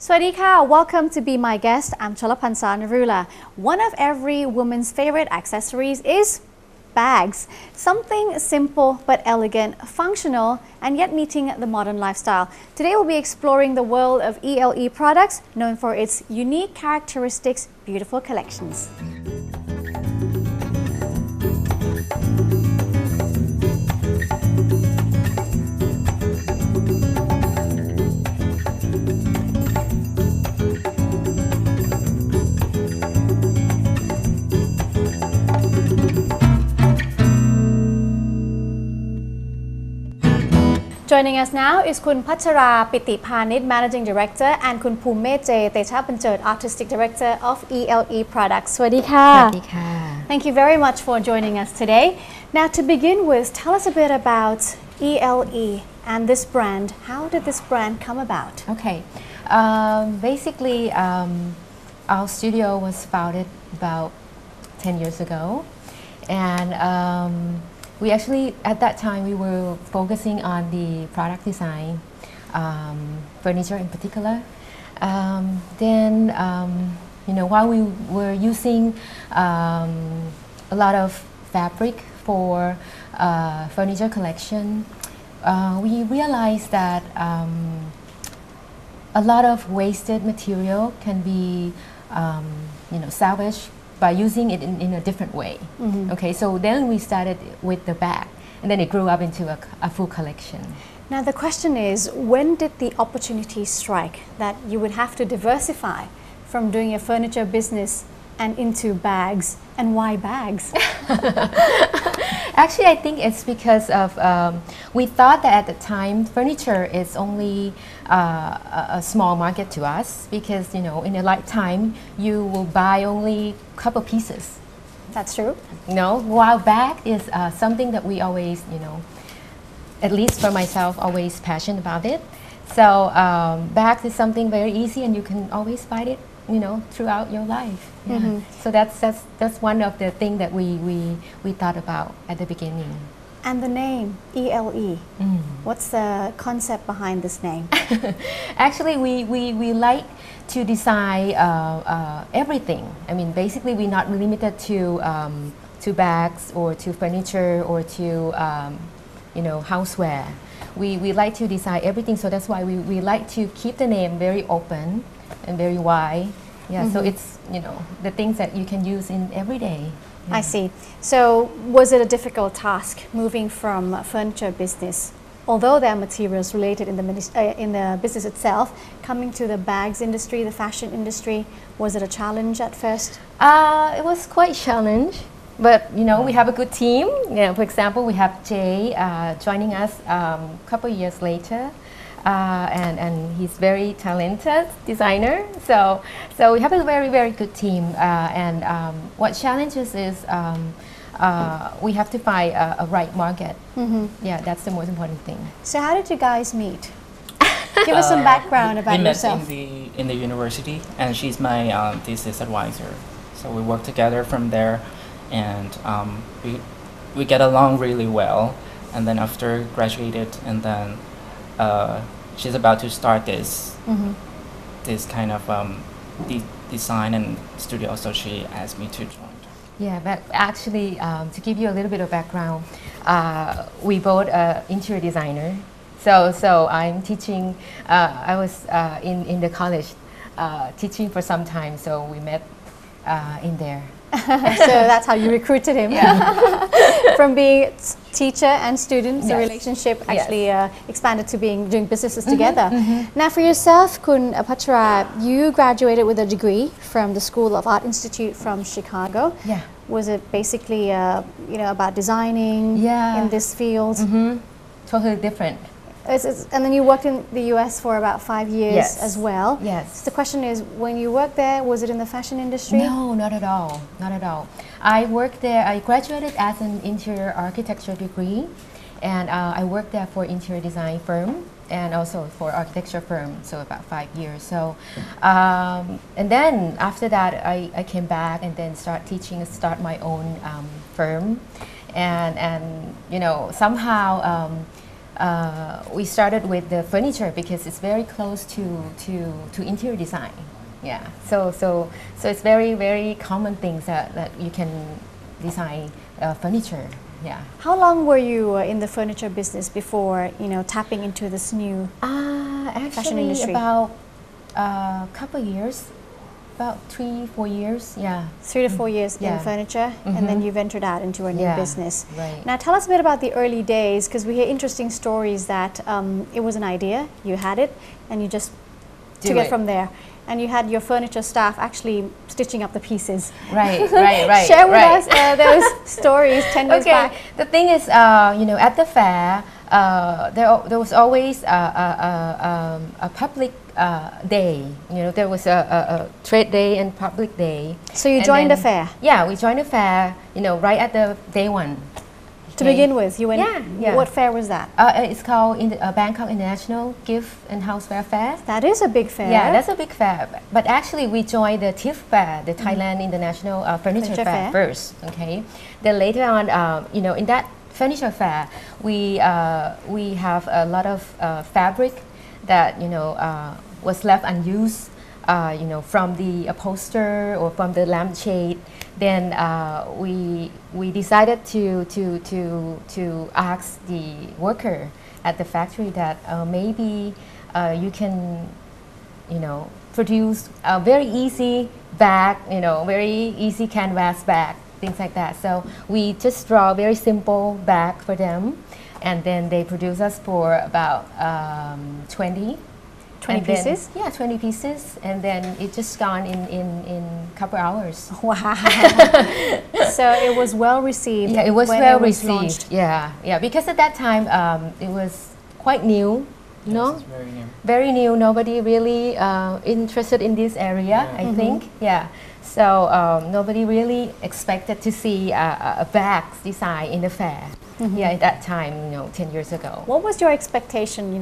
Swadika, welcome to Be My Guest. I'm Chalapansa Narula. One of every woman's favorite accessories is bags. Something simple but elegant, functional, and yet meeting the modern lifestyle. Today we'll be exploring the world of ELE products, known for its unique characteristics, beautiful collections. Joining us now is Kun Pachara Piti Panit, Managing Director, and Kun Pumeje Techapanjert, Artistic Director of ELE Products. Swadika. Swadika. Thank you very much for joining us today. Now, to begin with, tell us a bit about ELE and this brand. How did this brand come about? Okay. Basically, our studio was founded about 10 years ago, and we actually, at that time, we were focusing on the product design, furniture in particular. While we were using a lot of fabric for furniture collection, we realized that a lot of wasted material can be, salvaged by using it in a different way. Mm-hmm. Okay, so then we started with the bag, and then it grew up into a full collection. Now the question is, when did the opportunity strike that you would have to diversify from doing a furniture business and into bags, and why bags? Actually, I think it's because of, we thought that at the time furniture is only a small market to us, because in a lifetime you will buy only a couple pieces. That's true. While bag is something that we always, at least for myself, always passionate about it. So bags is something very easy, and you can always find it throughout your life. Yeah. Mm-hmm. So that's one of the things that we thought about at the beginning. And the name, ELE, what's the concept behind this name? Actually, we like to design everything. I mean, basically, we're not limited to bags or to furniture or to houseware. We like to design everything, so that's why we like to keep the name very open and very wide. Yeah, so it's the things that you can use in every day. Yeah. I see. So was it a difficult task moving from furniture business, although there are materials related in the business itself, coming to the bags industry, the fashion industry? Was it a challenge at first? It was quite challenge, but we have a good team. For example, we have Jay joining us a couple years later. And he's very talented designer. So we have a very, very good team. What challenges is we have to find a right market. Mm-hmm. Yeah, that's the most important thing. So how did you guys meet? Give us some background about yourself. We met in the university, and she's my thesis advisor. So we work together from there, and we get along really well. And then after graduated, and then she's about to start this kind of design and studio, so she asked me to join. Yeah, but actually, to give you a little bit of background, we both interior designer. So I'm teaching. I was in the college teaching for some time, so we met in there. So that's how you recruited him. Yeah. From being teacher and student, the Yes. relationship actually expanded to doing businesses Mm-hmm, together. mm-hmm. Now for yourself, Kun Pachara, you graduated with a degree from the School of Art Institute from Chicago. Yeah. Was it basically about designing in this field? Mm-hmm. Totally different. And then you worked in the US for about 5 years Yes. as well. Yes. So the question is, when you worked there, was it in the fashion industry? No, not at all. Not at all. I worked there. I graduated as an interior architecture degree, and I worked there for interior design firm and also for architecture firm. So about 5 years. So, and then after that, I came back and then start my own firm, and somehow. we started with the furniture because it's very close to interior design. Yeah, so it's very common things that you can design furniture. Yeah. How long were you in the furniture business before tapping into this new fashion Actually, industry? about a couple years, about 3-4 years. Yeah. 3 to 4 years in Yeah. furniture, and then you ventured out into a new Yeah, business. right. Now, tell us a bit about the early days, because we hear interesting stories that it was an idea, you had it, and you just took it from there. And you had your furniture staff actually stitching up the pieces. Right. Share with us those stories 10 years Okay. back. The thing is, at the fair, there was always a public day. There was a trade day and public day. So you And joined the then- fair. Yeah, we joined the fair. Right at the day one. To Okay. begin with, you went. Yeah. What fair was that? It's called Bangkok International Gift and Houseware Fair. That is a big fair. Yeah, that's a big fair. But actually, we joined the TIFF Fair, the Thailand International Furniture Furniture Fair Fair. first. Okay. Then later on, in that furniture fair, we have a lot of fabric that was left unused. From the upholster or from the lampshade. Then we decided to ask the worker at the factory that maybe you can produce a very easy bag, very easy canvas bag, things like that. So we just draw a very simple bag for them, and then they produce us for about 20 20 then- pieces? Yeah, 20 pieces, and then it just gone in couple hours. Wow. So it was well received. Yeah, it was when well it was received. launched. Yeah, because at that time it was quite new. Yes, it's very new. Very new. Nobody really interested in this area. Yeah. I think. Yeah. So nobody really expected to see a bag design in the fair. Yeah, at that time, 10 years ago. What was your expectation,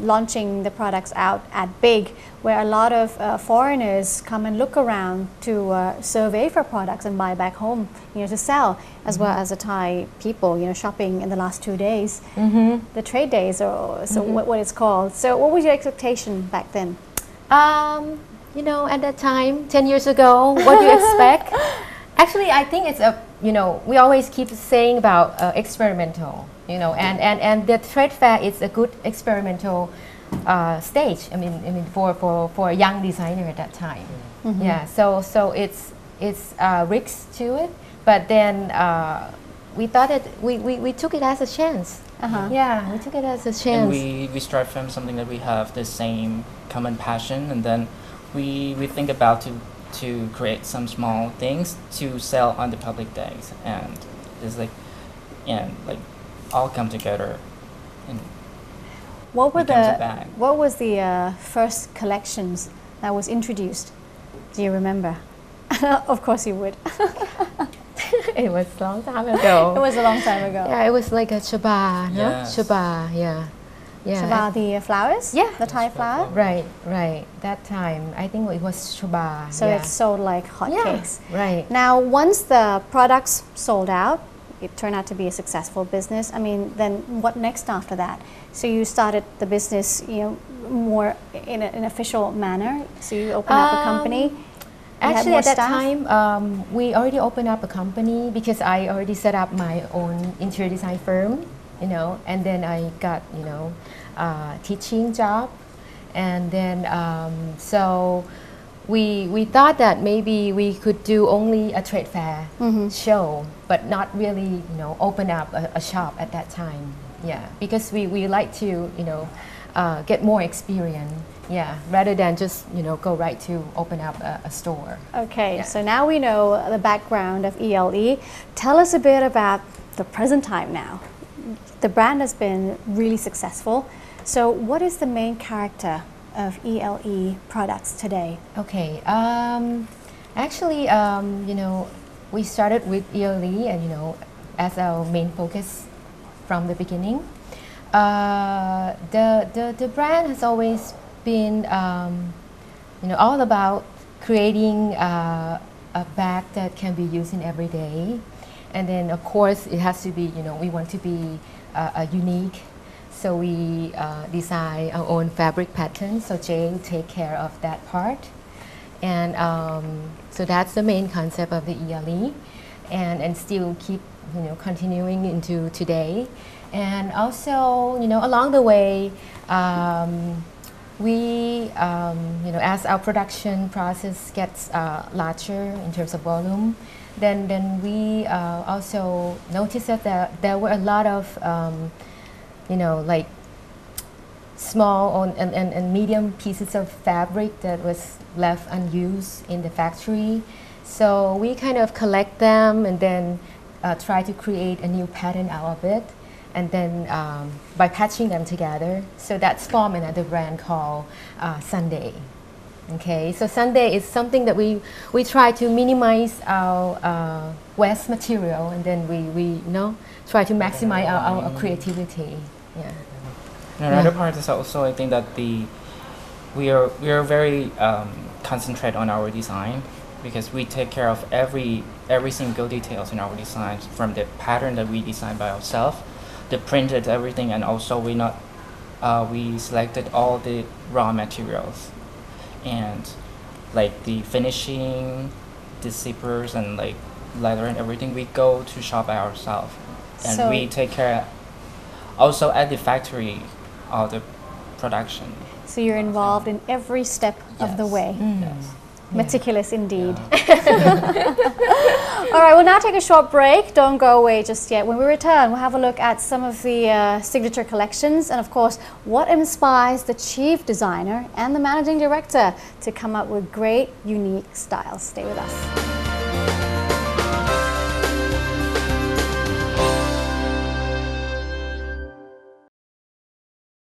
launching the products out at Big, where a lot of foreigners come and look around to survey for products and buy back home, to sell, as well as the Thai people, shopping in the last 2 days, the trade days, or so what it's called. So what was your expectation back then? At that time, 10 years ago, what do you expect? Actually, I think it's we always keep saying about experimental, and the trade fair is a good experimental stage. I mean, for a young designer at that time. Yeah, so it's risks to it, but then we thought we took it as a chance. Yeah, we took it as a chance. And we strive from something that we have the same common passion, and then we think about to create some small things to sell on the public days, and it's like all come together. And What were becomes a bag. what was the first collections that was introduced? Do you remember? Of course you would. It was a long time ago. It was a long time ago. Yeah, it was like a chaba, no? Yes. Chaba, yeah. Yeah. About the flowers? Yeah. The Thai flower? Right. That time, I think it was chaba. So yeah. it's sold like hotcakes. Right. Now, once the products sold out, it turned out to be a successful business. I mean, then what next after that? So you started the business, more in an official manner. So you opened up a company. You had Actually, more at that staff? time, we already opened up a company because I already set up my own interior design firm, and then I got, teaching job. And then, so we thought that maybe we could do only a trade fair show, but not really, open up a shop at that time. Yeah, because we like to, get more experience. Yeah, rather than just go right to open up a store. Okay, Yeah. so now we know the background of ELE. Tell us a bit about the present time now. The brand has been really successful. So what is the main character of ELE products today? Okay, actually, we started with ELE and as our main focus from the beginning. The brand has always been all about creating a bag that can be used in every day, and then of course it has to be we want to be a unique So we design our own fabric pattern. So Jay take care of that part. And so that's the main concept of the ELE, and still keep continuing into today. And also along the way, we as our production process gets larger in terms of volume, then we also noticed that there were a lot of like small and medium pieces of fabric that was left unused in the factory. So we kind of collect them and then try to create a new pattern out of it. And then by patching them together, so that's formed another brand called Sunday. Okay, so Sunday is something that we try to minimize our waste material, and then we try to maximize our creativity. Yeah. Another part is also, I think that we are very concentrate on our design, because we take care of every single details in our designs, from the pattern that we design by ourselves, the printed everything, and also we selected all the raw materials, and like the finishing, the zippers and like leather and everything, we go to shop by ourselves, and So we take care also at the factory of the production. So you're involved in every step of the Yes. way. Yes. Meticulous indeed. All right, we'll now take a short break. Don't go away just yet. When we return, we'll have a look at some of the signature collections, and of course, what inspires the chief designer and the managing director to come up with great, unique styles. Stay with us.